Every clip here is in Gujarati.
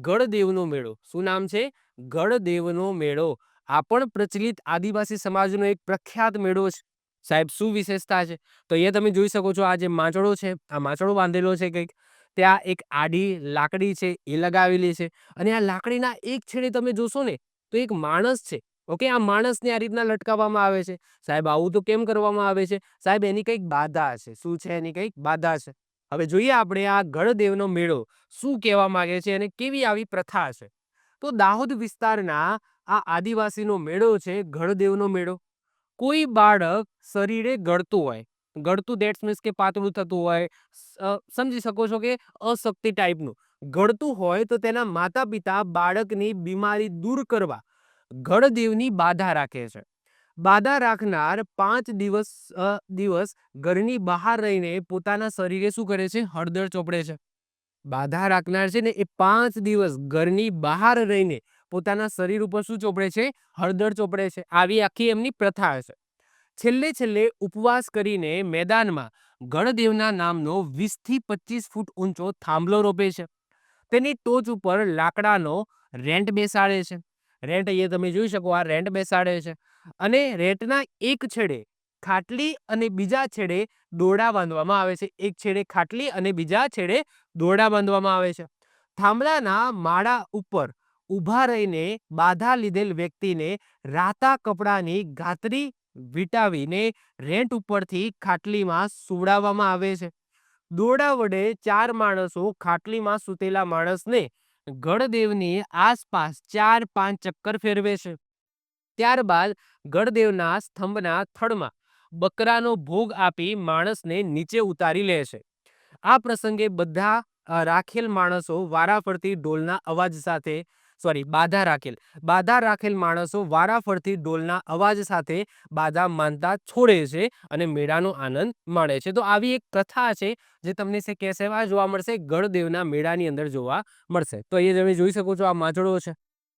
ગળદેવનો મેળો. શું નામ છે? ગળદેવનો મેળો. આ પણ પ્રચલિત આદિવાસી સમાજનો એક પ્રખ્યાત મેળો છે. સાહેબ શું વિશેષતા છે? તો અહીંયા તમે જોઈ શકો છો, આ જે માંચડો છે, આ માંચડો બાંધેલો છે કંઈક. ત્યાં એક આડી લાકડી છે એ લગાવેલી છે, અને આ લાકડીના એક છેડે તમે જોશો ને તો એક માણસ છે. ઓકે, આ માણસને આ રીતના લટકાવવામાં આવે છે. સાહેબ આવું તો કેમ કરવામાં આવે છે? સાહેબ એની કંઈક બાધા છે. શું છે? એની કંઈક બાધા છે. હવે જોઈએ આપણે આ ગળદેવનો મેળો શું કહેવા માંગે છે અને કેવી આવી પ્રથા છે. તો દાહોદ વિસ્તારના આ આદિવાસીનો મેળો છે ગળદેવનો મેળો. કોઈ બાળક શરીરે ગળતું હોય, ગળતું દેટ્સ મીન્સ કે પાતળું થતું હોય, સમજી શકો છો કે અશક્તિ ટાઈપનું ગળતું હોય, તો તેના માતા પિતા બાળકની બીમારી દૂર કરવા ગળદેવની બાધા રાખે છે. બાધા રાખનાર 5 દિવસ ઘરની બહાર રહીને પોતાના શરીરે શું કરે છે? હળદર ચોપડે છે. બાધા રાખનાર છે ને એ 5 દિવસ ઘરની બહાર રહીને પોતાના શરીર ઉપર શું ચોપડે છે? હળદર ચોપડે છે. આવી આખી એમની પ્રથા છે. છેલ્લે ઉપવાસ કરીને મેદાનમાં ગણદેવના નામનો 20 થી 25 ફૂટ ઊંચો થાંભલો રોપે છે. તેની ટોચ ઉપર લાકડાનો રેન્ટ બેસાડે છે. રેન્ટ અહીંયા તમે જોઈ શકો, આ રેન્ટ બેસાડે છે, અને રેન્ટના એક છેડે ખાટલી અને બીજા છેડે દોરડા બાંધવામાં આવે છે. એક છેડે ખાટલી અને બીજા છેડે દોરડા બાંધવામાં આવે છે. થાંભલાના માળા ઉપર ઊભા રહીને બાધા લીધેલ વ્યક્તિને રાતા કપડાની ગાતરી વીંટાવીને રેન્ટ ઉપરથી ખાટલીમાં સુવડાવવામાં આવે છે. દોરડા વડે 4 માણસો ખાટલીમાં સૂતેલા માણસને ગણદેવની આસપાસ 4-5 ચક્કર ફેરવે છે. ત્યારબાદ ગણદેવના સ્તંભના થડમાં બકરાનો ભોગ આપી માણસને નીચે ઉતારી લે છે. આ પ્રસંગે બધા રાખેલ માણસો વારાફરતી ઢોલના અવાજ સાથે બાધા રાખેલ માણસો વારાફરતી ઢોલના અવાજ સાથે બાધા માનતા છોડે છે અને મેળાનો આનંદ માણે છે. તો આવી એક પ્રથા છે જે તમને કહેવામાં જોવા મળશે, ગણદેવના મેળાની અંદર જોવા મળશે. તો અહીંયા તમે જોઈ શકો છો, આ માંચડો છે,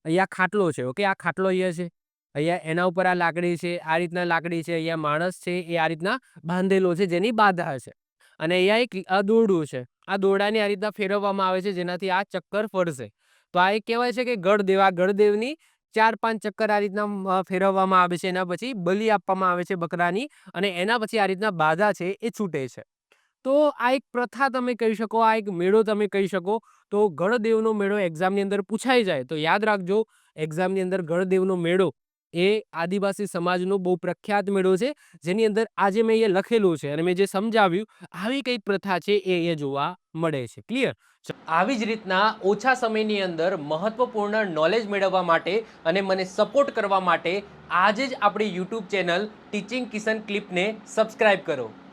અહીંયા ખાટલો છે. ઓકે, આ ખાટલો અહીંયા છે, અહીંયા એના ઉપર આ લાકડી છે, આ રીતના લાકડી છે, અહીંયા માણસ છે એ આ રીતના બાંધેલો છે જેની બાધા છે, અને અહીંયા એક દોરડું છે. આ દોરડાને આ રીતના ફેરવવામાં આવે છે જેનાથી આ ચક્કર ફરશે. તો આ એક કહેવાય છે કે ગળદેવની 4-5 ચક્કર આ રીતના ફેરવવામાં આવે છે. એના પછી બલિ આપવામાં આવે છે બકરાની, અને એના પછી આ રીતના બાધા છે એ છૂટે છે. તો આ એક પ્રથા તમે કહી શકો, આ એક મેળો તમે કહી શકો. તો ગણદેવનો મેળો એક્ઝામની અંદર પૂછાઈ જાય તો યાદ રાખજો, એક્ઝામની અંદર ગણદેવનો મેળો એ આદિવાસી સમાજનો બહુ પ્રખ્યાત મેળો છે, જેની અંદર આજે મેં અહીંયા લખેલું છે અને મેં જે સમજાવ્યું આવી કઈ પ્રથા છે એ અહીંયા જોવા મળે છે. ક્લિયર? આવી જ રીતના ઓછા સમયની અંદર મહત્વપૂર્ણ નોલેજ મેળવવા માટે અને મને સપોર્ટ કરવા માટે આજે જ આપણી યુટ્યુબ ચેનલ ટીચિંગ કિશન ક્લિપને સબસ્ક્રાઇબ કરો.